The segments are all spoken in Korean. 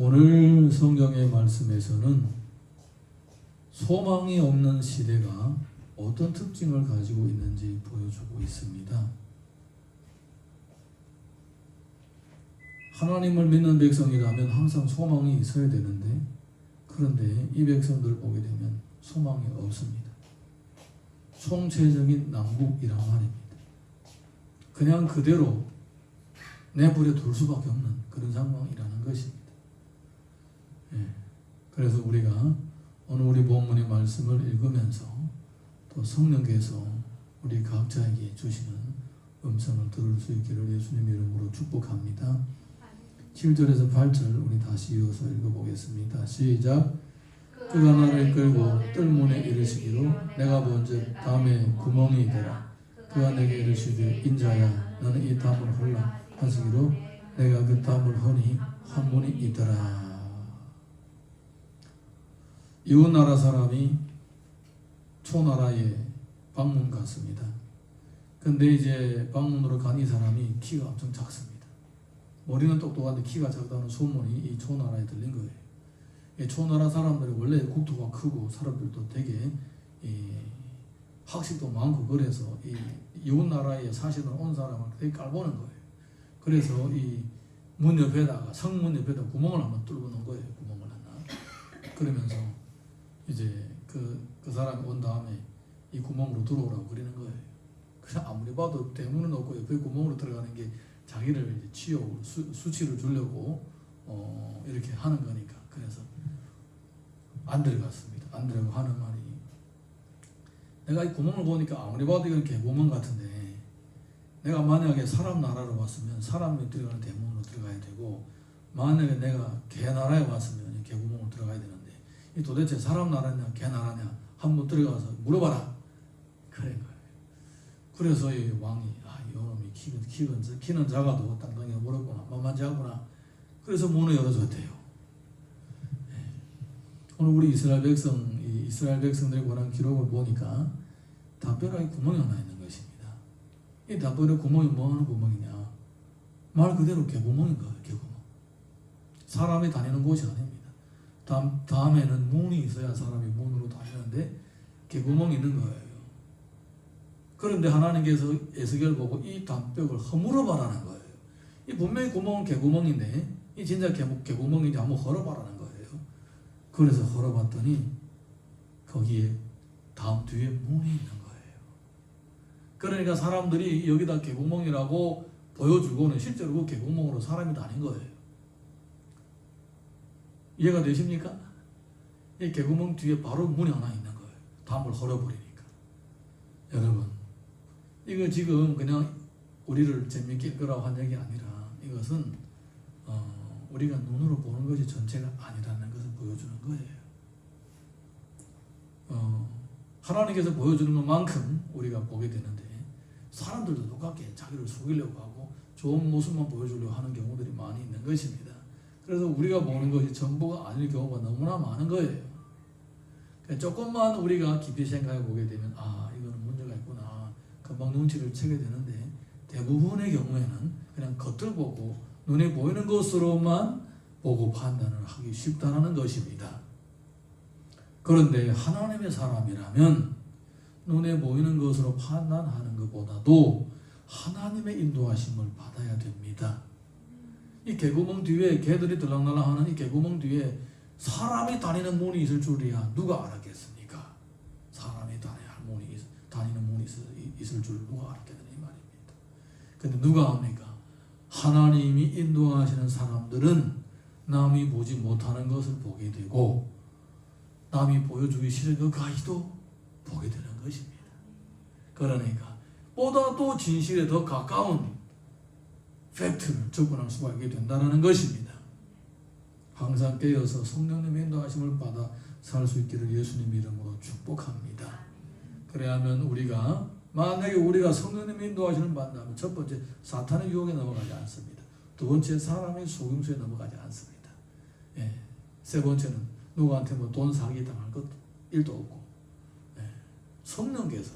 오늘 성경의 말씀에서는 소망이 없는 시대가 어떤 특징을 가지고 있는지 보여주고 있습니다. 하나님을 믿는 백성이라면 항상 소망이 있어야 되는데, 그런데 이 백성들을 보게 되면 소망이 없습니다. 총체적인 난국이란 말입니다. 그냥 그대로 내버려 둘 수밖에 없는 그런 상황이라는 것입니다. 그래서 우리가 오늘 우리 본문의 말씀을 읽으면서 또 성령께서 우리 각자에게 주시는 음성을 들을 수 있기를 예수님 이름으로 축복합니다. 7절에서 8절 우리 다시 이어서 읽어보겠습니다. 시작. 그가 나를 끌고 뜰문에 이르시기로 내가 본즉 담에 구멍이 있더라. 그가 내게 이르시되 인자야 너는 이 담을 헐라 하시기로 내가 그 담을 허니 한 문이 있더라. 이웃나라 사람이 초나라에 방문 갔습니다. 근데 이제 방문으로 간 이 사람이 키가 엄청 작습니다. 머리는 똑똑한데 키가 작다는 소문이 이 초나라에 들린 거예요. 이 초나라 사람들이 원래 국토가 크고 사람들도 되게 학식도 많고 그래서 이 이웃나라에 사시는 온 사람을 되게 깔보는 거예요. 그래서 이 문 옆에다가 성문 옆에다 구멍을 한번 뚫어 놓은 거예요. 구멍을 하나. 그러면서 이제 그 사람이 온 다음에 이 구멍으로 들어오라고 그러는 거예요. 그냥 아무리 봐도 대문은 없고 옆에 구멍으로 들어가는 게 자기를 이제 치욕, 수치를 주려고 이렇게 하는 거니까. 그래서 안 들어갔습니다. 안 들어가고 하는 말이, 내가 이 구멍을 보니까 아무리 봐도 이건 개구멍 같은데, 내가 만약에 사람 나라로 왔으면 사람이 들어가는 대문으로 들어가야 되고, 만약에 내가 개 나라에 왔으면 개구멍으로 들어가야 되는데, 이 도대체 사람 나라냐 개 나라냐 한번 들어가서 물어봐라 그런 거예요. 그래서 이 왕이 이놈이 키는 작아도 땅덩이가 멀었구나, 만만치 않구나. 그래서 문을 열어줬대요. 오늘 우리 이스라엘 백성들에 관한 기록을 보니까 담벼락에 구멍이 하나 있는 것입니다. 이 담벼락 구멍이 뭐 하는 구멍이냐? 말 그대로 개구멍인 거예요. 개구멍. 사람이 다니는 곳이 아닙니다. 다음에는 문이 있어야 사람이 문으로 다니는데 개구멍이 있는 거예요. 그런데 하나님께서 에스겔 보고 이 담벽을 허물어봐라는 거예요. 이 분명히 구멍은 개구멍인데 이 진짜 개구멍인지 한번 헐어봐라는 거예요. 그래서 헐어봤더니 거기에 다음 뒤에 문이 있는 거예요. 그러니까 사람들이 여기다 개구멍이라고 보여주고는 실제로 그 개구멍으로 사람이 다닌 거예요. 이해가 되십니까? 이 개구멍 뒤에 바로 문이 하나 있는 거예요. 담을 헐어버리니까. 여러분, 이거 지금 그냥 우리를 재밌게 읽으라고 한 얘기 아니라 이것은 우리가 눈으로 보는 것이 전체가 아니라는 것을 보여주는 거예요. 하나님께서 보여주는 것만큼 우리가 보게 되는데, 사람들도 똑같게 자기를 속이려고 하고 좋은 모습만 보여주려고 하는 경우들이 많이 있는 것입니다. 그래서 우리가 보는 것이 전부가 아닐 경우가 너무나 많은 거예요. 조금만 우리가 깊이 생각해 보게 되면 이거는 문제가 있구나 금방 눈치를 채게 되는데, 대부분의 경우에는 그냥 겉을 보고 눈에 보이는 것으로만 보고 판단을 하기 쉽다는 것입니다. 그런데 하나님의 사람이라면 눈에 보이는 것으로 판단하는 것보다도 하나님의 인도하심을 받아야 됩니다. 이 개구멍 뒤에 개들이 들락날락하는 이 개구멍 뒤에 사람이 다니는 문이 있을 줄이야 누가 알았겠습니까? 사람이 다니는 문이 있을 줄 누가 알았겠느냐 이 말입니다. 근데 누가 합니까? 하나님이 인도하시는 사람들은 남이 보지 못하는 것을 보게 되고, 남이 보여주기 싫은 것까지도 보게 되는 것입니다. 그러니까 보다 또 진실에 더 가까운 팩트를 접근할 수가 있게 된다는 것입니다. 항상 깨어서 성령님의 인도하심을 받아 살 수 있기를 예수님 이름으로 축복합니다. 그래야만 만약에 우리가 성령님의 인도하심을 받는다면 첫 번째 사탄의 유혹에 넘어가지 않습니다. 두 번째 사람의 속임수에 넘어가지 않습니다. 세 번째는 누구한테 돈 사기 당할 것도 일도 없고, 성령께서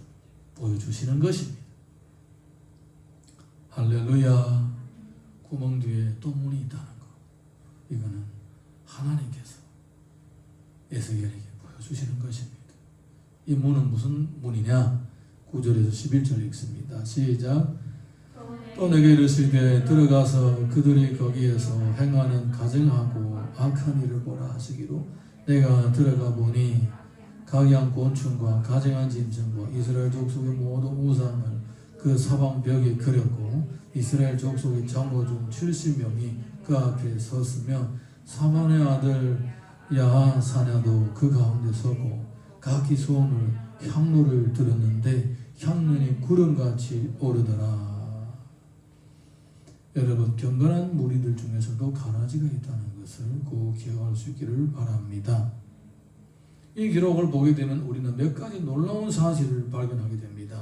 보여주시는 것입니다. 할렐루야. 구멍 뒤에 또 문이 있다는 거, 이거는 하나님께서 에스겔에게 보여주시는 것입니다. 이 문은 무슨 문이냐? 9절에서 11절 읽습니다. 시작. 또 내게 이르시되 들어가서 그들이 거기에서 행하는 가증하고 악한 일을 보라 하시기로 내가 들어가 보니 각양 곤충과 가증한 짐승과 이스라엘 족속의 모든 우상을 그 사방 벽에 그렸고 이스라엘 족속의 장로 중 70명이 그 앞에 섰으며 사만의 아들 야사냐도 그 가운데 서고 각기 손을 향로를 들었는데 향론이 구름같이 오르더라. 여러분, 경건한 무리들 중에서도 가라지가 있다는 것을 꼭 기억할 수 있기를 바랍니다. 이 기록을 보게 되면 우리는 몇 가지 놀라운 사실을 발견하게 됩니다.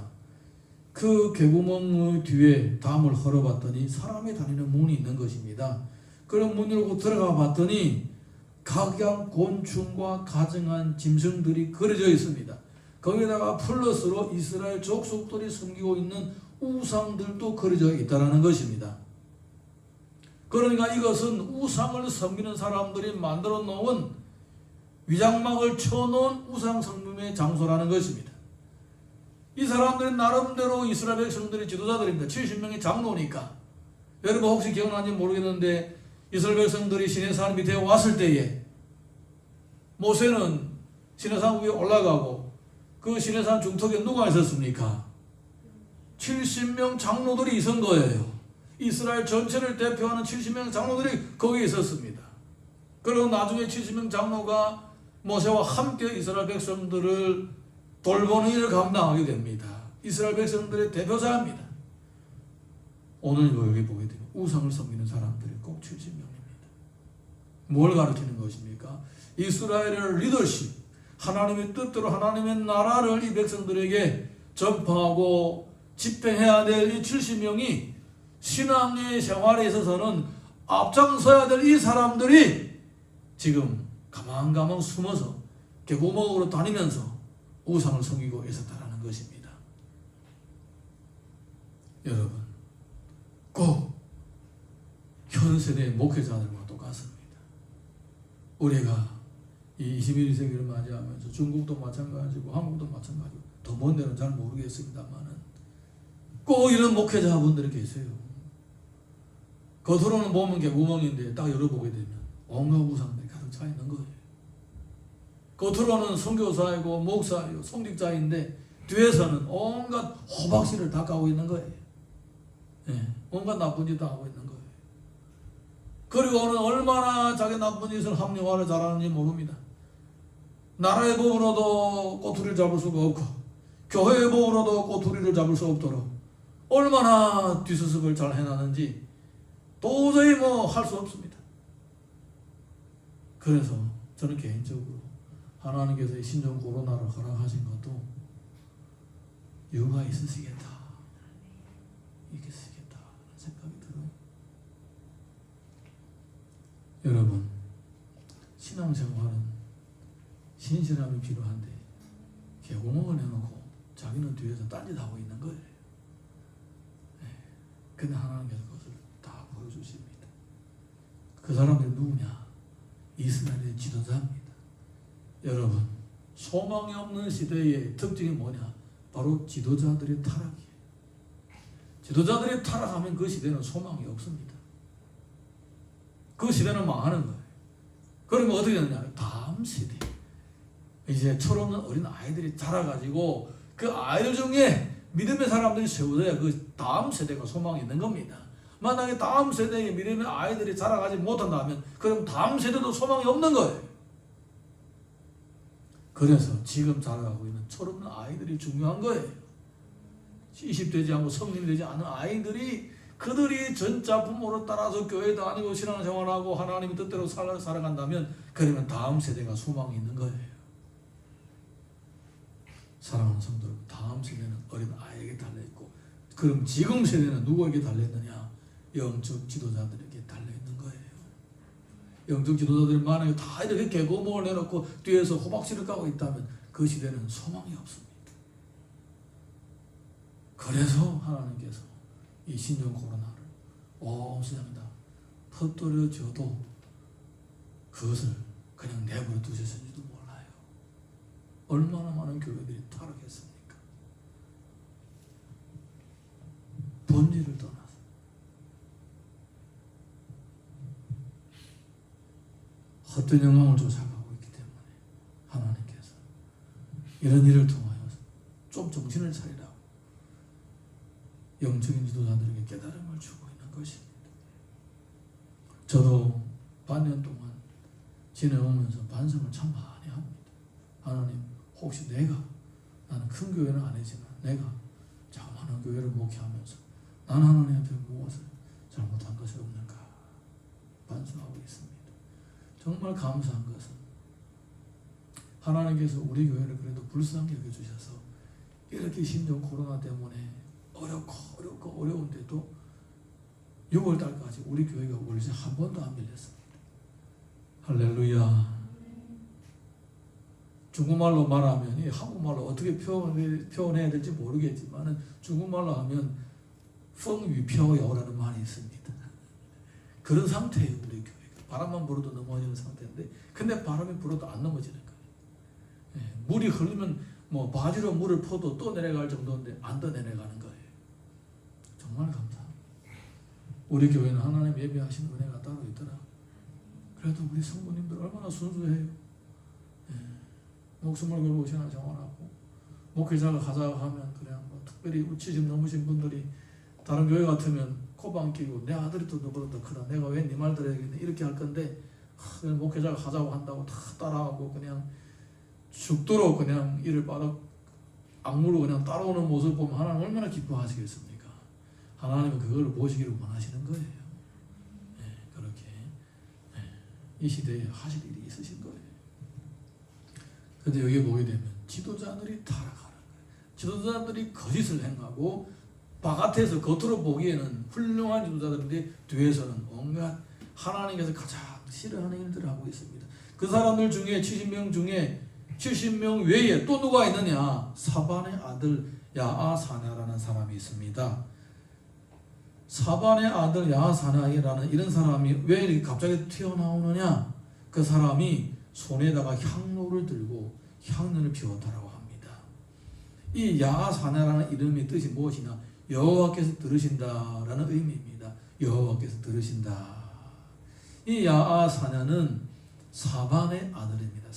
그 개구멍의 뒤에 담을 헐어봤더니 사람이 다니는 문이 있는 것입니다. 그런 문 열고 들어가 봤더니 각양 곤충과 가증한 짐승들이 그려져 있습니다. 거기다가 플러스로 이스라엘 족속들이 섬기고 있는 우상들도 그려져 있다는 것입니다. 그러니까 이것은 우상을 섬기는 사람들이 만들어 놓은 위장막을 쳐놓은 우상 섬김의 장소라는 것입니다. 이 사람들은 나름대로 이스라엘 백성들의 지도자들입니다. 70명의 장로니까. 여러분 혹시 기억나는지 모르겠는데 이스라엘 백성들이 시내산 밑에 왔을 때에 모세는 시내산 위에 올라가고 그 시내산 중턱에 누가 있었습니까? 70명 장로들이 있은 거예요. 이스라엘 전체를 대표하는 70명 장로들이 거기에 있었습니다. 그리고 나중에 70명 장로가 모세와 함께 이스라엘 백성들을 돌보는 일을 감당하게 됩니다. 이스라엘 백성들의 대표자입니다. 오늘 여기 보게 되면 우상을 섬기는 사람들이 꼭 70명입니다. 뭘 가르치는 것입니까? 이스라엘의 리더십, 하나님의 뜻대로 하나님의 나라를 이 백성들에게 전파하고 집행해야 될 이 70명이 신앙의 생활에 있어서는 앞장서야 될 이 사람들이 지금 가만가만 숨어서 개구멍으로 다니면서 우상을 섬기고 있었다는 것입니다. 여러분, 꼭 현 세대의 목회자들과 똑같습니다. 우리가 이 21세기를 맞이하면서 중국도 마찬가지고 한국도 마찬가지고 더 먼 데는 잘 모르겠습니다만은 꼭 이런 목회자분들이 계세요. 겉으로는 보면 개구멍인데 딱 열어보게 되면 온갖 우상들이 가득 차 있는 거예요. 겉으로는 선교사이고 목사이고 성직자인데 뒤에서는 온갖 호박씨를 다 까고 있는 거예요. 네, 온갖 나쁜 짓 다 하고 있는 거예요. 그리고는 얼마나 자기 나쁜 짓을 합리화를 잘하는지 모릅니다. 나라의 법으로도 꼬투리를 잡을 수가 없고 교회의 법으로도 꼬투리를 잡을 수 없도록 얼마나 뒷수습을 잘 해놨는지 도저히 할 수 없습니다. 그래서 저는 개인적으로 하나님께서 이 신종 코로나를 허락하신 것도 이유가 있으시겠다. 있으시겠다 하는 생각이 들어요. 여러분, 신앙생활은 신실함이 필요한데 개구멍을 해놓고 자기는 뒤에서 딴짓하고 있는 거예요. 근데 하나님께서 그것을 다 보여주십니다. 그 사람들이 누구냐? 이스라엘의 지도자입니다. 여러분, 소망이 없는 시대의 특징이 뭐냐? 바로 지도자들의 타락이에요. 지도자들이 타락하면 그 시대는 소망이 없습니다. 그 시대는 망하는 거예요. 그러면 어떻게 되느냐? 다음 세대, 이제 철없는 어린 아이들이 자라가지고 그 아이들 중에 믿음의 사람들이 세워져야 그 다음 세대가 소망이 있는 겁니다. 만약에 다음 세대의 믿음의 아이들이 자라가지 못한다면 그럼 다음 세대도 소망이 없는 거예요. 그래서 지금 자라가고 있는 철없는 아이들이 중요한 거예요. 20되지 않고 성인이 되지 않은 아이들이 그들이 전자 부모를 따라서 교회 다니고 신앙생활하고 하나님의 뜻대로 살아간다면 그러면 다음 세대가 소망이 있는 거예요. 사랑하는 성도 여러분, 다음 세대는 어린 아이에게 달려있고 그럼 지금 세대는 누구에게 달려있느냐? 영적 지도자들에게 달려있는 거예요. 영적 지도자들이 만약에 다 이렇게 개구멍을 내놓고 뒤에서 호박씨를 까고 있다면 그 시대는 소망이 없습니다. 그래서 하나님께서 이 신종 코로나를 온 세상에 다 퍼뜨려져도 그 그것을 그냥 내버려 두셨는지도 몰라요. 얼마나 많은 교회들이 타락했습니까? 본질을 떠나서 헛된 영광을 쫓아가고 있기 때문에 하나님께서 이런 일을 통하여 좀 정신을 차리라고 영적인 지도자들에게 깨달음을 주고 있는 것입니다. 저도 반년 동안 지내오면서 반성을 참 많이 합니다. 하나님, 혹시 나는 큰 교회는 아니지만 내가 자그마한 교회를 목회하면서 나는 하나님 앞에 무엇을 잘못한 것이 없는가 반성하고 있습니다. 정말 감사한 것은 하나님께서 우리 교회를 그래도 불쌍히 여겨주셔서 이렇게 심지어 코로나 때문에 어렵고 어려운데도 6월달까지 우리 교회가 월세 한 번도 안 밀렸습니다. 할렐루야. 중국말로 말하면 이 한국말로 어떻게 표현해야 될지 모르겠지만 중국말로 하면 펑위표요라는 말이 있습니다. 그런 상태예요. 우리 교회가. 바람만 불어도 넘어지는 상태인데 근데 바람이 불어도 안 넘어지는 거예요. 물이 흐르면 뭐 바지로 물을 퍼도 또 내려갈 정도인데 안 더 내려가는 거예요. 정말 감사합니다. 우리 교회는 하나님 예배하신 은혜가 따로 있더라. 그래도 우리 성도님들 얼마나 순수해요. 목숨을 걸고 신앙생활하고 목회자가 가자고 하면 그냥 뭐 특별히 우치심 넘으신 분들이 다른 교회 같으면 코방 끼고 내 아들이 또 너보다 더 크다. 내가 왜 네 말 들어야겠네. 이렇게 할 건데 목회자가 가자고 한다고 다 따라하고 그냥 죽도록 그냥 이를 바닥 악물고 그냥 따라오는 모습 보면 하나님 얼마나 기뻐하시겠습니까? 하나님은 그걸 보시기를 원하시는 거예요. 그렇게 이 시대에 하실 일이 있으신 거예요. 그런데 여기 보게 되면 지도자들이 타락하는 거예요. 지도자들이 거짓을 행하고 바깥에서 겉으로 보기에는 훌륭한 지도자들인데 뒤에서는 온갖 하나님께서 가장 싫어하는 일들을 하고 있습니다. 그 사람들 중에 70명 중에 70명 외에 또 누가 있느냐? 사반의 아들 야아사냐라는 사람이 있습니다. 사반의 아들 야아사냐라는 이런 사람이 왜 이렇게 갑자기 튀어나오느냐? 그 사람이 손에다가 향로를 들고 향년을 피웠다라고 합니다. 이 야아사냐라는 이름의 뜻이 무엇이냐? 여호와께서 들으신다라는 의미입니다. 여호와께서 들으신다. 이 야아사냐는 사반의 아들입니다.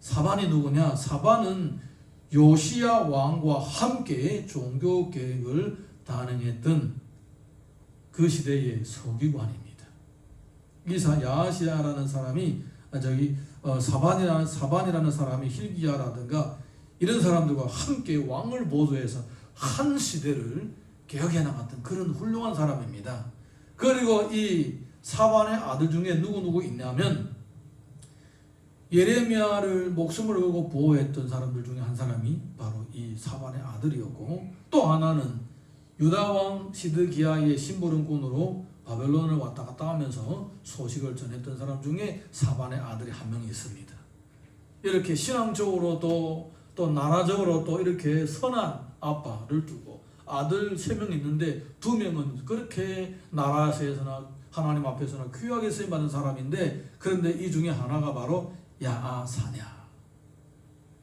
사반이 누구냐? 사반은 요시야 왕과 함께 종교 계획을 단행했던 그 시대의 서기관입니다. 이 야시야라는 사람이 사반이라는 사람이 hil기야라든가 이런 사람들과 함께 왕을 보조해서 한 시대를 개혁해 나갔던 그런 훌륭한 사람입니다. 그리고 이 사반의 아들 중에 누구 있냐면 예레미야를 목숨을 걸고 보호했던 사람들 중에 한 사람이 바로 이 사반의 아들이었고 또 하나는 유다왕 시드기야의 심부름꾼으로 바벨론을 왔다 갔다 하면서 소식을 전했던 사람 중에 사반의 아들이 한 명이 있습니다. 이렇게 신앙적으로도 또 나라적으로 또 이렇게 선한 아빠를 두고 아들 3명 있는데 2명은 그렇게 나라에서나 하나님 앞에서나 귀하게 쓰임받은 사람인데 그런데 이 중에 하나가 바로 야아사냐,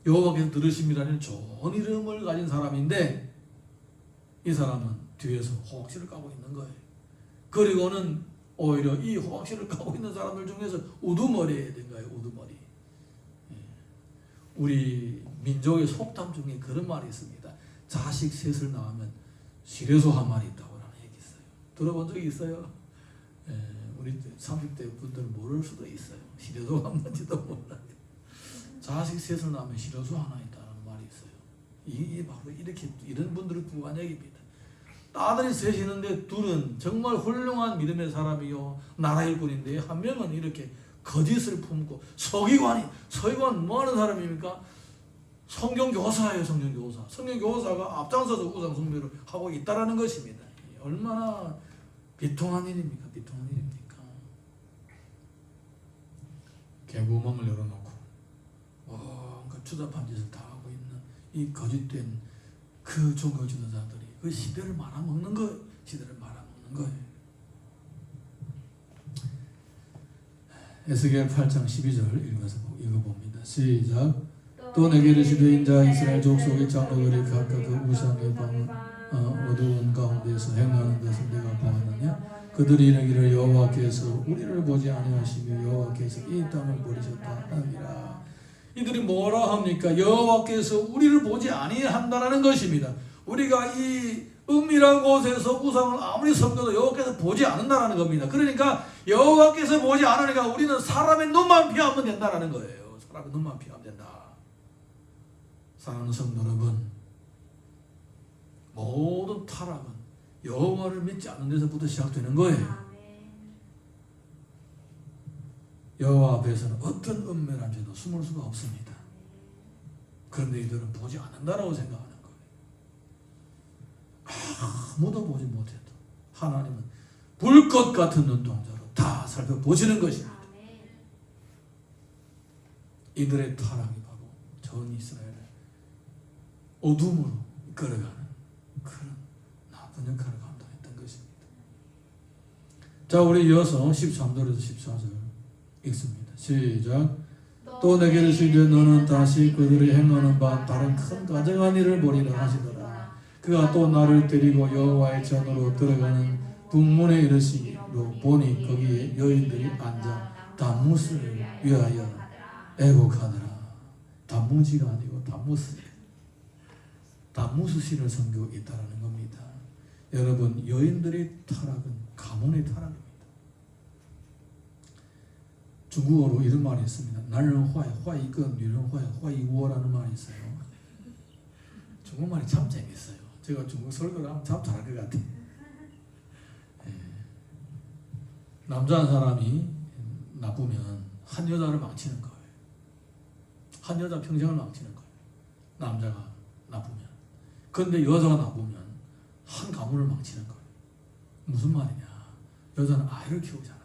여호와께서 들으심이라는 좋은 이름을 가진 사람인데 이 사람은 뒤에서 호박씨를 까고 있는 거예요. 그리고는 오히려 이 호박씨를 까고 있는 사람들 중에서 우두머리에 된 거예요. 우두머리. 우리 민족의 속담 중에 그런 말이 있습니다. 자식 셋을 낳으면 시래소 한 마리 있다고 라는 얘기 있어요. 들어본 적이 있어요? 우리 30대 분들은 모를 수도 있어요. 시래소 한 마리도 몰라요. 자식 셋을 낳으면 시래소 하나 있다는 말이 있어요. 이게 바로 이런 분들을 구한 얘기입니다. 아들이 셋이 있는데 둘은 정말 훌륭한 믿음의 사람이요 나라 일꾼인데 한 명은 이렇게 거짓을 품고 서기관 뭐하는 사람입니까? 성경교사예요. 성경교사가 앞장서서 우상 숭배를 하고 있다라는 것입니다. 얼마나 비통한 일입니까? 개구멍을 열어놓고 뭔가 추잡한 짓을 다 하고 있는 이 거짓된 그 종교 지도자들이 그 시대를 말아먹는 거예요. 에스겔 8장 12절 읽어봅니다. 시작. 또 내게 이르시되 인자 이스라엘 족속의 장로들이 각각 그 우상의 방 어두운 가운데서 행하는 것을 내가 보았느냐. 그들이 이르기를 여호와께서 우리를 보지 아니하시며 여호와께서 이 땅을 버리셨다 하느니라. 이들이 뭐라 합니까? 여호와께서 우리를 보지 아니한다라는 것입니다. 우리가 이 은밀한 곳에서 우상을 아무리 섬겨도 여호와께서 보지 않는다라는 겁니다. 그러니까 여호와께서 보지 않으니까 우리는 사람의 눈만 피하면 된다라는 거예요. 사람의 눈만 피하면 된다. 사랑하는 성도 여러분, 모든 타락은 여호와를 믿지 않는 데서부터 시작되는 거예요. 여호와 앞에서는 어떤 은밀한 죄도 숨을 수가 없습니다. 그런데 이들은 보지 않는다라고 생각하는 거예요. 아무도 보지 못해도 하나님은 불꽃 같은 눈동자로 다 살펴보시는 것입니다. 이들의 타락이 바로 전 이스라엘을 어둠으로 끌어가는 그런 나쁜 역할을 감당했던 것입니다. 자, 우리 이어서 13절에서 14절 읽습니다. 시작. 또 내게 이르시되 너는 다시 그들이 행하는 바 다른 큰 가증한 일을 벌이라 하시더라. 그가 또 나를 데리고 여호와의 전으로 들어가는 북문에 이르시기로 보니 거기에 여인들이 앉아 단무스를 위하여 애곡하더라. 단무지가 아니고 단무스신을 섬기고 있다라는 겁니다. 여러분, 여인들의 타락은 가문의 타락입니다. 중국어로 이런 말이 있습니다. 나는 화이건,女人화이워라는 말이 있어요. 중국말이 참 재밌어요. 제가 중국 설교를 하면 참 잘할 것 같아요. 남자 한 사람이 나쁘면 한 여자를 망치는 거예요. 한 여자 평생을 망치는 거예요. 남자가 나쁘면. 그런데 여자가 나쁘면 한 가문을 망치는 거예요. 무슨 말이냐. 여자는 아이를 키우잖아요.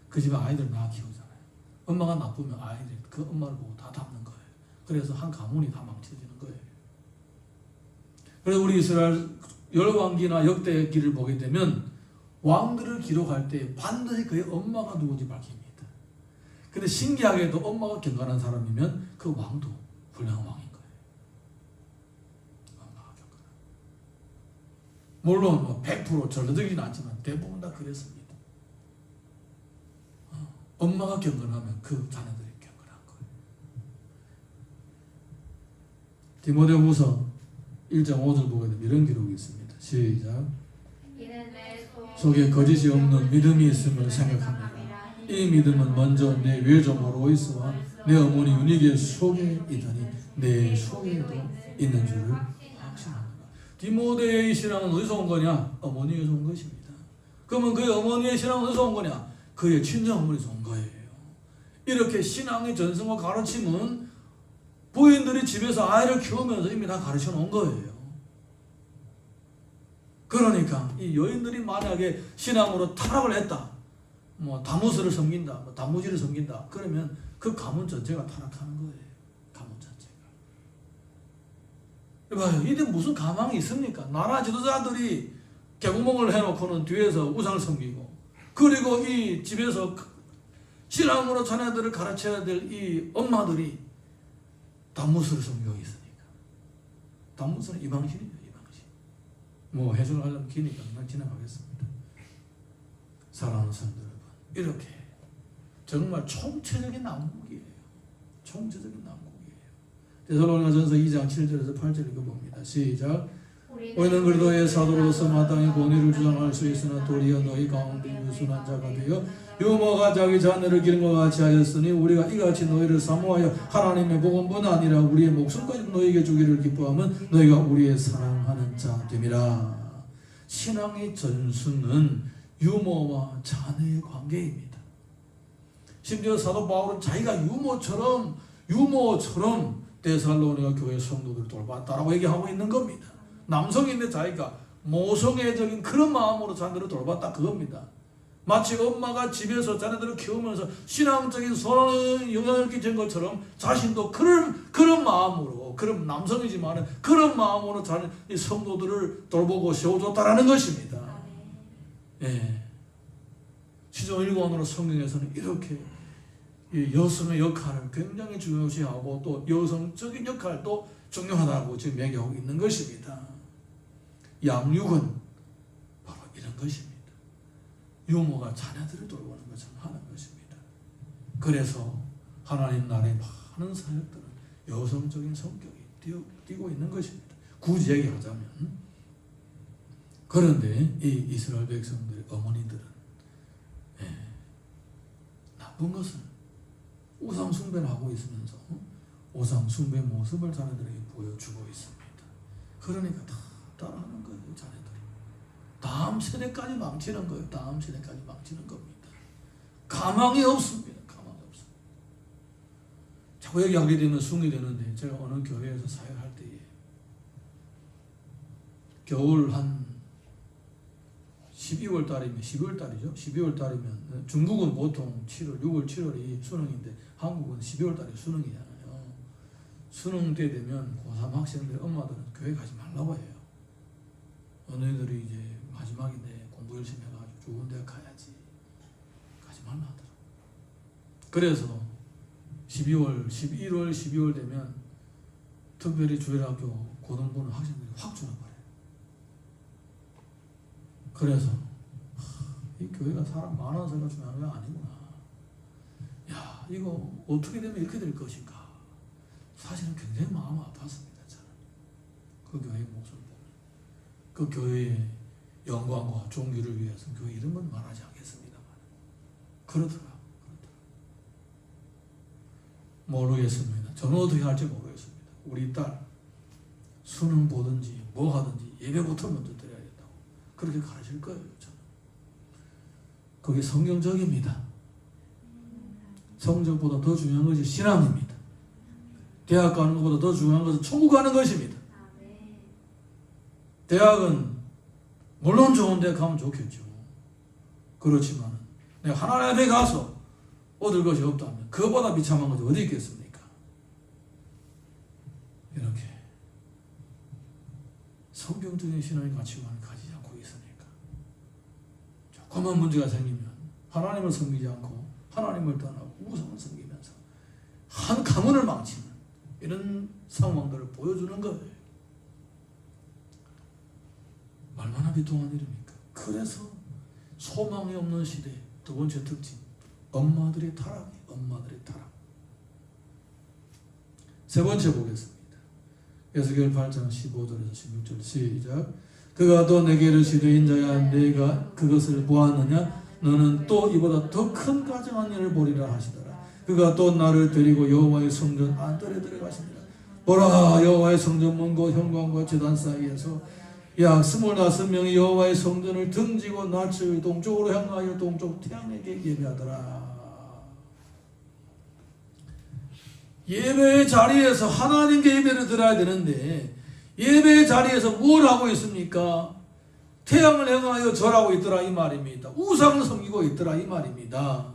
그 집에 아이들 낳아 키우잖아요. 엄마가 나쁘면 아이들이 그 엄마를 보고 다 닮는 거예요. 그래서 한 가문이 다 망쳐지는 거예요. 그래서 우리 이스라엘 열왕기나 역대기를 보게 되면 왕들을 기록할 때 반드시 그의 엄마가 누군지 밝힙니다. 근데 신기하게도 엄마가 경건한 사람이면 그 왕도 훌륭한 왕인 거예요. 엄마가 경건한. 물론 100% 절대적이진 않지만 대부분 다 그랬습니다. 엄마가 경건하면 그 자녀들이 경건한 거예요. 디모데후서 1장 5절 보게 되면 이런 기록이 있습니다. 시작. 속에 거짓이 없는 믿음이 있음을 생각합니다. 이 믿음은 먼저 내 외조모 로이스와 내 어머니 유니게 속에 있더니 내 속에도 있는 줄을 확신합니다. 디모데의 신앙은 어디서 온 거냐? 어머니에서 온 것입니다. 그러면 그의 어머니의 신앙은 어디서 온 거냐? 그의 친정 어머니에서 온 거예요. 이렇게 신앙의 전승과 가르침은 부인들이 집에서 아이를 키우면서 이미 다 가르쳐 놓은 거예요. 그러니까 이 여인들이 만약에 신앙으로 타락을 했다, 뭐 다무스를 섬긴다, 뭐 단무지를 섬긴다, 그러면 그 가문 전체가 타락하는 거예요. 가문 전체가. 봐요, 이게 무슨 가망이 있습니까? 나라 지도자들이 개구멍을 해놓고는 뒤에서 우상을 섬기고, 그리고 이 집에서 신앙으로 자녀들을 가르쳐야 될 이 엄마들이 단무스를 섬기고 있으니까. 단무스는 이방신이죠. 뭐 해석을 하려면 기니까 그냥 지나가겠습니다. 사랑하는 성도 여러분, 이렇게 정말 총체적인 난국이에요. 총체적인 난국이에요. 데살로니가전서 2장 7절에서 8절 읽어봅니다. 시작. 우리는 그리스도의 사도로서 마땅히 권위를 주장할 수 있으나 도리어 너희 가운데 유순한 자가 되어 유모가 자기 자녀를 기른 것 같이 하였으니 우리가 이같이 너희를 사모하여 하나님의 복음뿐 아니라 우리의 목숨까지 너희에게 주기를 기뻐하면 너희가 우리의 사랑하는 자 됨이라. 신앙의 전수는 유모와 자녀의 관계입니다. 심지어 사도 바울은 자기가 유모처럼 데살로니가 교회 성도들을 돌봤다라고 얘기하고 있는 겁니다. 남성인데 자기가 모성애적인 그런 마음으로 자녀들을 돌봤다 그겁니다. 마치 엄마가 집에서 자녀들을 키우면서 신앙적인 선한 영향을 끼친 것처럼 자신도 그런 마음으로, 그런 남성이지만 그런 마음으로 자녀 성도들을 돌보고 세워줬다라는 것입니다. 예. 시종 1권으로 성경에서는 이렇게 이 여성의 역할을 굉장히 중요시하고 또 여성적인 역할도 중요하다고 지금 얘기하고 있는 것입니다. 양육은 바로 이런 것입니다. 유모가 자녀들을 돌보는 것처럼 하는 것입니다. 그래서 하나님 나라의 많은 사역들은 여성적인 성격이 띄고 있는 것입니다. 굳이 얘기하자면. 그런데 이 이스라엘 백성들의 어머니들은 나쁜 것은 우상 숭배를 하고 있으면서 우상 숭배 모습을 자녀들에게 보여주고 있습니다. 그러니까 다 따라하는 거예요. 자녀들이 다음 세대까지 망치는 거예요. 다음 세대까지 망치는 겁니다. 가망이 없습니다. 가망이 없습니다. 자꾸 얘기하게 되면 숭이 되는데, 제가 어느 교회에서 사역할 때에 겨울 한 12월 달이면 12월 달이죠. 12월 달이면 중국은 보통 7월, 6월, 7월이 수능인데 한국은 12월 달이 수능이잖아요. 수능 때 되면 고3 학생들 엄마들은 교회 가지 말라고 해요. 너희들이 이제 마지막인데 공부 열심히 해가지고 좋은 대학 가야지. 가지 말라 하더라고. 그래서 12월, 11월, 12월 되면 특별히 주일학교 고등부는 학생들이 확 줄어버려요. 그래서 이 교회가 사람 많아서가 중요한 게 아니구나. 야, 이거 어떻게 되면 이렇게 될 것인가. 사실은 굉장히 마음 아팠습니다. 저는 그 교회의 모습을 보면. 그 교회의 영광과 존귀를 위해서 교회 이름은 말하지 않겠습니다만 그렇더라고요. 모르겠습니다. 저는 어떻게 할지 모르겠습니다. 우리 딸 수능 보든지 뭐 하든지 예배부터 먼저 드려야 된다고 그렇게 가르칠 거예요. 저는 그게 성경적입니다. 성적보다 더 중요한 것이 신앙입니다. 대학 가는 것보다 더 중요한 것은 천국 가는 것입니다. 대학은 물론 좋은 데 가면 좋겠죠. 그렇지만 내가 하나님 앞에 가서 얻을 것이 없다면 그보다 비참한 것이 어디 있겠습니까? 이렇게 성경적인 신앙의 가치관을 가지지 않고 있으니까 조그만 문제가 생기면 하나님을 섬기지 않고 하나님을 떠나고 우상을 섬기면서 한 가문을 망치는 이런 상황들을 보여주는 거예요. 얼마나 비통한 일입니까? 그래서 소망이 없는 시대 두 번째 특징, 엄마들의 타락이 엄마들의 타락. 세 번째 보겠습니다. 에스겔 8장 15절에서 16절 시작. 그가 또 내게 이르시되 인자야 내가 그것을 보았느냐 너는 또 이보다 더 큰 가증한 일을 보리라 하시더라. 그가 또 나를 데리고 여호와의 성전 안뜰에 들어가시니라. 보라 여호와의 성전 문과 현관과 제단 사이에서 약 25명이 여호와의 성전을 등지고 낯을 동쪽으로 향하여 동쪽 태양에게 예배하더라. 예배의 자리에서 하나님께 예배를 드려야 되는데 예배의 자리에서 뭘 하고 있습니까? 태양을 향하여 절하고 있더라 이 말입니다. 우상을 섬기고 있더라 이 말입니다.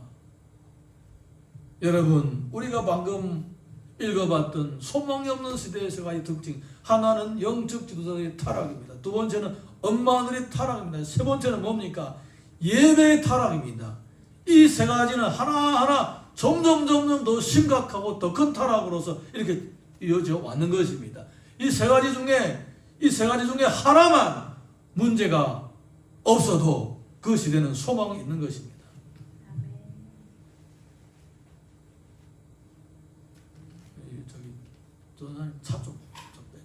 여러분 우리가 방금 읽어봤던 소망이 없는 시대에서의 특징, 하나는 영적 지도자의 타락입니다. 두 번째는 엄마들의 타락입니다. 세 번째는 뭡니까? 예배의 타락입니다. 이 세 가지는 하나하나 점점 더 심각하고 더 큰 타락으로서 이렇게 이어져 왔는 것입니다. 이 세 가지 중에 하나만 문제가 없어도 그 시대는 소망이 있는 것입니다. 저기 차 좀 빼.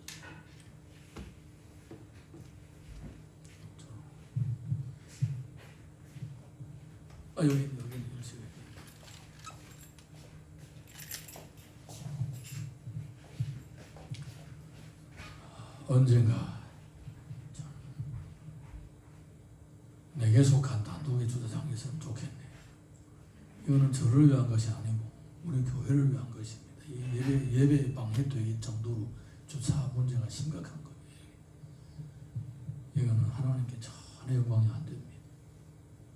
여기 언젠가 내게 속한 단독의 주차장이 있으면 좋겠네. 이거는 저를 위한 것이 아니고 우리 교회를 위한 것입니다. 이 예배 방해될 정도로 주차 문제가 심각한 거예요. 이거는 하나님께 전혀 영광이 안 됩니다.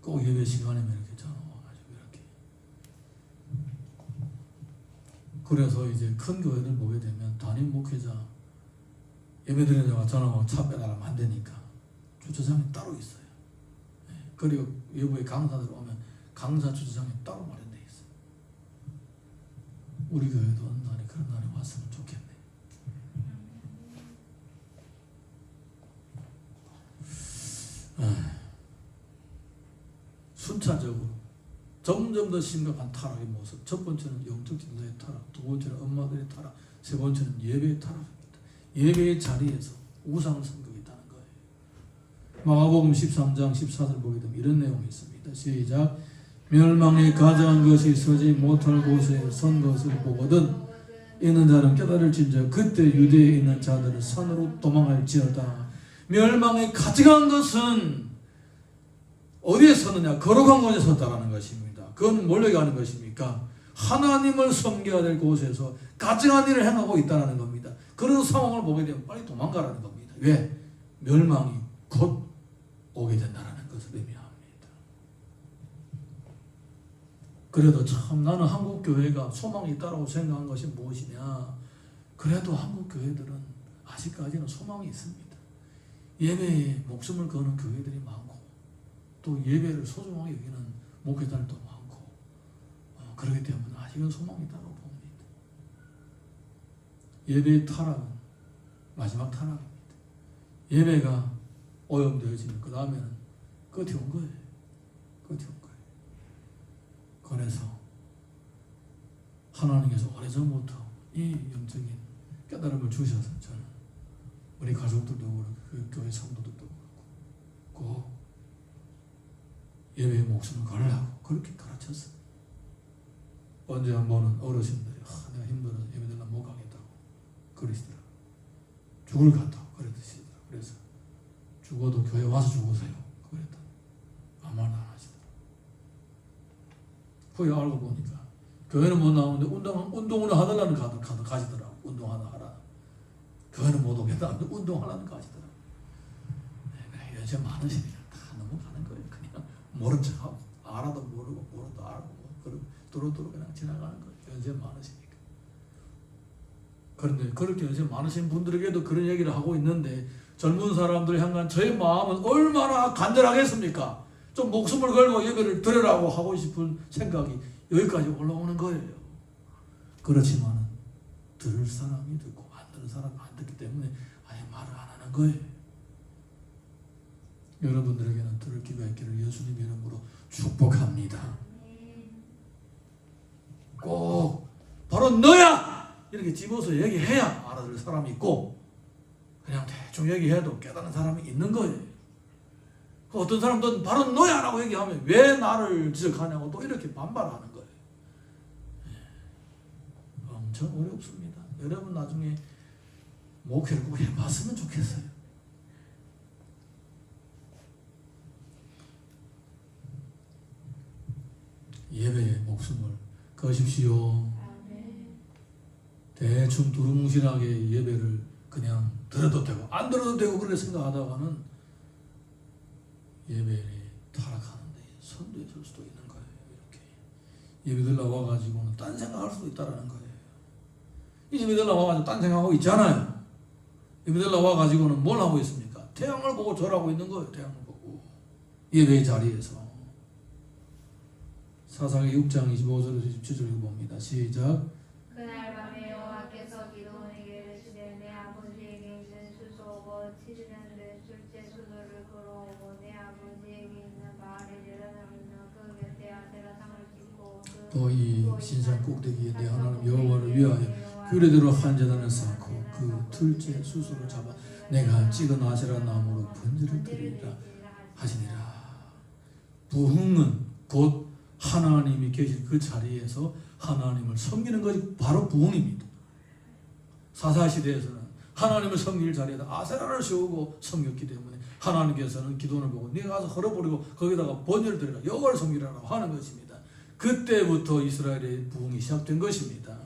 꼭 예배 시간에만 이렇게 전화와가지고 이렇게. 그래서 이제 큰 교회들 보게 되면 담임 목회자 예배 드리는 자가 전화와 차 빼달라면 안 되니까 주차장이 따로 있어요. 그리고 외부에 강사들 오면 강사 주차장이 따로 마련되어 있어요. 우리 교회도 어느 날에 그런 날이 왔으면 좋겠네. 순차적으로 점점 더 심각한 타락의 모습. 첫 번째는 영적 지도자의 타락, 두 번째는 엄마들의 타락, 세 번째는 예배의 타락입니다. 예배의 자리에서 우상을 섬기고 있다는 거예요. 마가복음 13장 14절 보게 되면 이런 내용이 있습니다. 시작. 멸망에 가져간 것이 서지 못할 곳에 선 것을 보거든 있는 자는 깨달을진저 그때 유대에 있는 자들은 산으로 도망할지어다. 멸망에 가져간 것은 어디에 섰느냐? 거룩한 곳에 섰다라는 것입니다. 그건 뭘로 하는 것입니까? 하나님을 섬겨야 될 곳에서 가증한 일을 행하고 있다는 겁니다. 그런 상황을 보게 되면 빨리 도망가라는 겁니다. 왜? 멸망이 곧 오게 된다는 것을 의미합니다. 그래도 참 나는 한국 교회가 소망이 있다고 생각한 것이 무엇이냐? 그래도 한국 교회들은 아직까지는 소망이 있습니다. 예배에 목숨을 거는 교회들이 많고 또 예배를 소중하게 여기는 목회자들도 많고 그렇기 때문에 아직은 소망이 있다고 봅니다. 예배의 타락은 마지막 타락입니다. 예배가 오염되어지면 그 다음에는 끝이 온 거예요. 끝이 온 거예요. 그래서 하나님께서 오래전부터 이 영적인 깨달음을 주셔서 저는 우리 가족들도 그렇고 그 교회 성도들도 그렇고 꼭 예배의 목숨을 걸으라고 그렇게 가르쳤어요. 언제 한 번은 어르신들이 내가 힘들어서 예배드리려 못 가겠다고 그러시더라고요. 죽을 같다고 그러시더라고요. 그래서 죽어도 교회 와서 죽으세요. 그랬더니 아무 말도 안 하시더라고요. 후에 알고 보니까 교회는 못 나오는데 운동을 하달라는 가시더라고요. 운동하라. 교회는 못 오겠다는데 운동하라는 가시더라고요. 연세 많으시니까 다 넘어가는 거예요. 그냥 모른 척하고 알아도 모르고 모르도 알고 도로도로 그냥 지나가는 거예요. 연세 많으시니까. 그런데 그렇게 연세 많으신 분들에게도 그런 얘기를 하고 있는데 젊은 사람들 향한 저의 마음은 얼마나 간절하겠습니까? 좀 목숨을 걸고 예배를 드리라고 하고 싶은 생각이 여기까지 올라오는 거예요. 그렇지만 들을 사람이 듣고 안 들을 사람이 안 듣기 때문에 아예 말을 안 하는 거예요. 여러분들에게는 들을 기가 있기를 예수님 이름으로 축복합니다. 꼭 바로 너야! 이렇게 집어서 얘기해야 알아들을 사람이 있고 그냥 대충 얘기해도 깨닫는 사람이 있는 거예요. 어떤 사람들은 바로 너야! 라고 얘기하면 왜 나를 지적하냐고 또 이렇게 반발하는 거예요. 엄청 어렵습니다. 여러분 나중에 목회를 꼭 해봤으면 좋겠어요. 예배의 목숨을 거십시오. 대충 두루뭉실하게 예배를 그냥 들어도 되고 안 들어도 되고 그렇게 생각하다가는 예배에 타락하는데 선두에 설 수도 있는 거예요. 이렇게 예배들 나와가지고는 딴 생각할 수도 있다라는 거예요. 예배들 나와가지고 딴 생각하고 있잖아요. 예배들 나와가지고는 뭘 하고 있습니까? 태양을 보고 절하고 있는 거예요. 태양을 보고 예배의 자리에서. 사사기 6장 25절에서 27절을 봅니다. 시작. 그날 밤에 여호와께서 기드온에게 이르시되 내 아버지에게 있는 수소 곧 치즈는 내 술제 수소를 끌어오고 내 아버지에게 있는 바알의 제단을 그 곁에 아세라 상을 짓고 또 이 신산 꼭대기에 내 하나님 여호와를 위하여 규례대로 한 제단을 쌓고 그 틀째 수소를 잡아 내가 찍은 아세라 나무로 번제를 드리리라 하시니라. 부흥은 곧 하나님이 계신 그 자리에서 하나님을 섬기는 것이 바로 부흥입니다. 사사시대에서는 하나님을 섬길 자리에다 아세라를 세우고 섬겼기 때문에 하나님께서는 기도를 보고 네가 가서 헐어버리고 거기다가 번제를 드리라 여호와를 섬기라고 하는 것입니다. 그때부터 이스라엘의 부흥이 시작된 것입니다.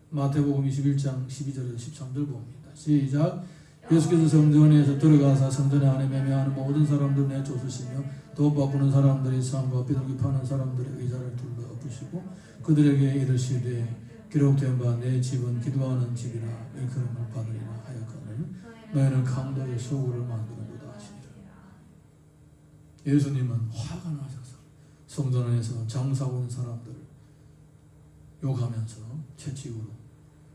마태복음 21장 12절에서 13절 봅니다. 시작. 예수께서 성전에서 들어가사 성전에 안에 매매하는 모든 사람들 내쫓으시며 돈 바꾸는 사람들의 삶과 비둘기 파는 사람들의 의자를 둘러 엎으시고 그들에게 이르시되 기록된 바 내 집은 기도하는 집이라 일컬음을 받으리라 하였거늘 너희는 강도의 소굴을 만드는도다 하시니라. 예수님은 화가 나셔서 성전 안에서 장사하고 있는 사람들을 욕하면서 채찍으로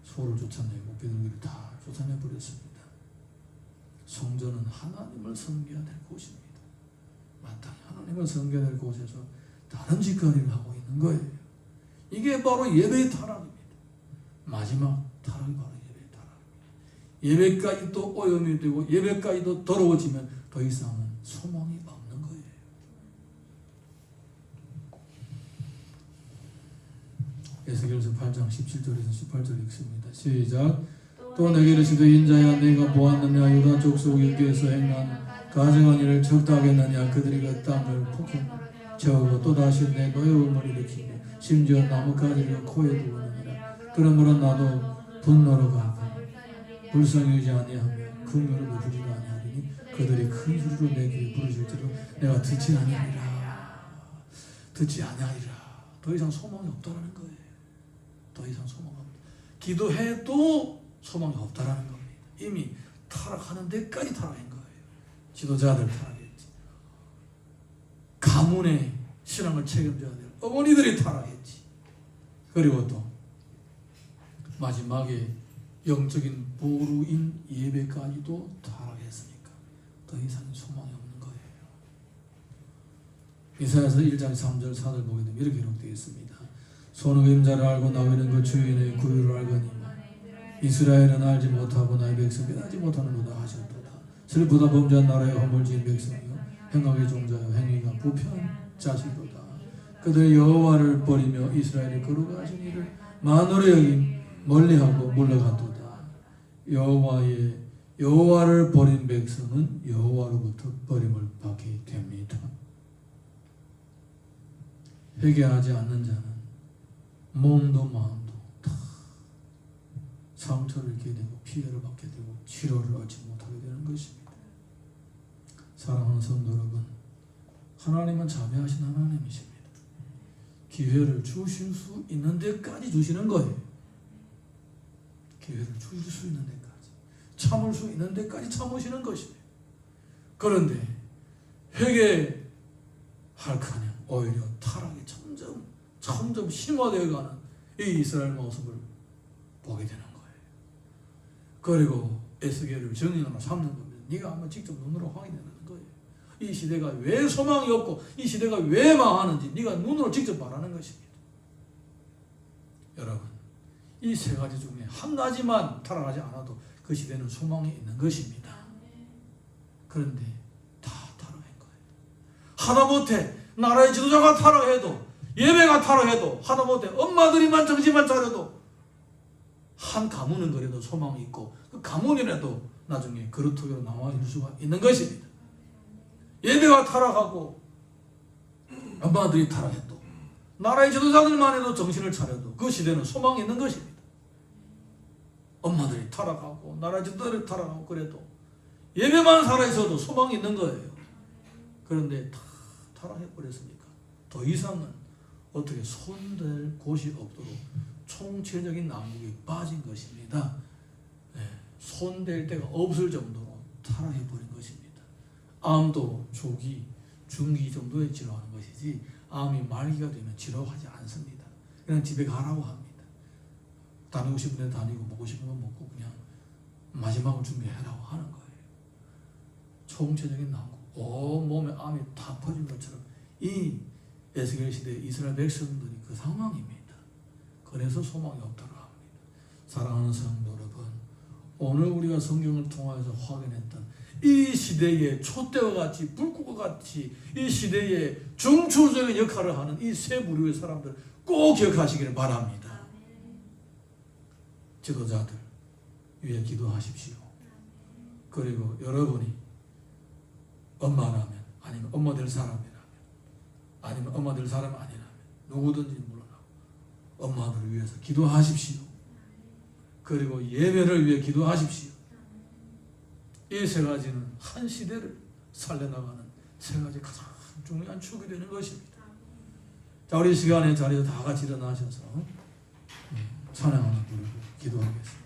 소를 쫓아내고 비둘기를 다 쫓아내 버렸습니다. 성전은 하나님을 섬겨야 될 곳입니다. 마땅히 하나님을 섬겨야 될 곳에서 다른 짓거리를 하고 있는 거예요. 이게 바로 예배의 타락입니다. 마지막 타락이 바로 예배의 타락입니다. 예배까지도 오염이 되고 예배까지도 더러워지면 더 이상은 소망이 없는 거예요. 에스겔서 8장 17절에서 18절 읽습니다. 시작. 또 내게 이르시되 인자야 내가 보았느냐 유다 족속 일교에서 행한 가증한 일을 적다하겠느냐 그들이 그 땅을 폭행 채우고 또다시 내 노여움을 일으키며 심지어 나뭇가지를 코에 두느니라. 그러므로 나도 분노로 가고 불쌍히 여기지 아니하며 긍휼을 베푸지도 아니하리니 그들이 큰 소리로 내 귀에 부르실지라도 내가 듣지 아니하리라. 듣지 아니하리라. 더 이상 소망이 없다라는 거예요. 더 이상 소망이 없다. 기도해도 소망이 없다라는 겁니다. 이미 타락하는 데까지 타락한 거예요. 지도자들 타락했지. 가문의 신앙을 책임져야 될 어머니들이 타락했지. 그리고 또 마지막에 영적인 보루인 예배까지도 타락했으니까 더 이상 소망이 없는 거예요. 이사야서 1장 3절 4절 보게 되면 이렇게 기록되어 있습니다. 손의 임자를 알고 나위는 그 주인의 구유를 알거니와 이스라엘은 알지 못하고 나의 백성이 알지 못하는도다 하셨도다. 슬프다 범죄한 나라의 허물지은 백성이요 행악의 종자요 행위가 부패한 자식도다. 그들의 여호와를 버리며 이스라엘이 거룩하신 이를 만으로 여김 멀리하고 물러갔도다. 여호와를 버린 백성은 여호와로부터 버림을 받게 됩니다. 회개하지 않는 자는 몸도 마음도 다 상처를 입게 되고 피해를 받게 되고 치료를 얻지 못하게 되는 것입니다. 사랑하는 성도 여러분, 하나님은 자비하신 하나님이십니다. 기회를 주실 수 있는 데까지 주시는 거예요. 기회를 주실 수 있는 데까지, 참을 수 있는 데까지 참으시는 것입니다. 그런데 회개할 커녕 오히려 타락이 점점 심화되어가는 이 이스라엘 모습을 보게 되는 거예요. 그리고 에스겔을 정인으로 삼는 겁니다. 네가 한번 직접 눈으로 확인해야 되는 거예요. 이 시대가 왜 소망이 없고 이 시대가 왜 망하는지 네가 눈으로 직접 말하는 것입니다. 여러분, 이 세 가지 중에 한 가지만 타락하지 않아도 그 시대는 소망이 있는 것입니다. 그런데 다 타락한 거예요. 하다못해 나라의 지도자가 타락해도 예배가 타락해도 하다못해 엄마들이만 정신만 차려도 한 가문은 그래도 소망이 있고 그 가문이라도 나중에 그루터기로 남아있을 수가 있는 것입니다. 예배가 타락하고 엄마들이 타락해도 나라의 지도자들만 해도 정신을 차려도 그 시대는 소망이 있는 것입니다. 엄마들이 타락하고 나라의 지도자들이 타락하고 그래도 예배만 살아있어도 소망이 있는 거예요. 그런데 다 타락해버렸으니까 더 이상은 어떻게 손댈 곳이 없도록 총체적인 난국에 빠진 것입니다. 네, 손댈 데가 없을 정도로 타락해버린 것입니다. 암도 조기, 중기 정도에 치료하는 것이지 암이 말기가 되면 치료하지 않습니다. 그냥 집에 가라고 합니다. 다니고 싶은 데 다니고 먹고 싶은 건 먹고 그냥 마지막을 준비하라고 하는 거예요. 총체적인 난국, 온 몸에 암이 다 퍼진 것처럼 이 에스겔 시대 이스라엘 백성들이 그 상황입니다. 그래서 소망이 없다고 합니다. 사랑하는 성도 여러분, 오늘 우리가 성경을 통해서 확인했던 이 시대의 촛대와 같이 불꽃과 같이 이 시대의 중추적인 역할을 하는 이 세 부류의 사람들 꼭 기억하시기를 바랍니다. 지도자들 위해 기도하십시오. 그리고 여러분이 엄마라면 아니면 엄마 될 사람이라면 아니면 엄마 될 사람 아니라면 누구든지 물러나고 엄마들을 위해서 기도하십시오. 그리고 예배를 위해 기도하십시오. 이 세 가지는 한 시대를 살려나가는 세 가지 가장 중요한 축이 되는 것입니다. 자, 우리 시간에 자리에서 다 같이 일어나셔서 찬양 하나 부르고 기도하겠습니다.